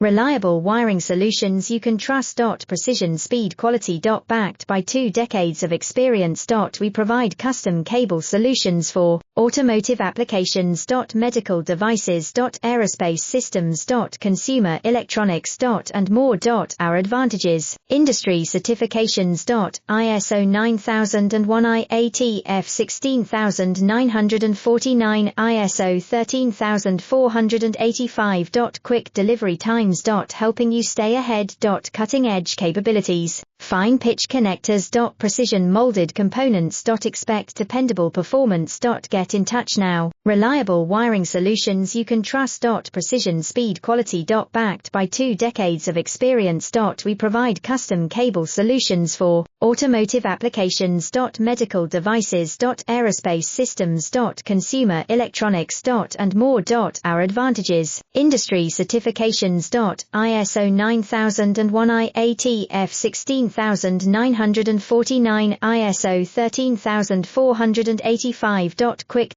Reliable wiring solutions you can trust. Precision, speed, quality. Backed by 2 decades of experience. We provide custom cable solutions for automotive applications. Medical devices. Aerospace systems. Consumer electronics. And more. Our advantages: industry certifications. ISO 9001 IATF 16949, ISO 13485. Quick delivery times. Helping you stay ahead. Cutting edge capabilities. Fine pitch connectors. Precision molded components. Expect dependable performance. Get in touch now. Reliable wiring solutions you can trust. Precision, speed, quality. Backed by 2 decades of experience. We provide custom cable solutions for automotive applications. Medical devices. Aerospace systems. Consumer electronics. And more. Our advantages: industry certifications. ISO 9001 IATF 16949, ISO 13485. Quick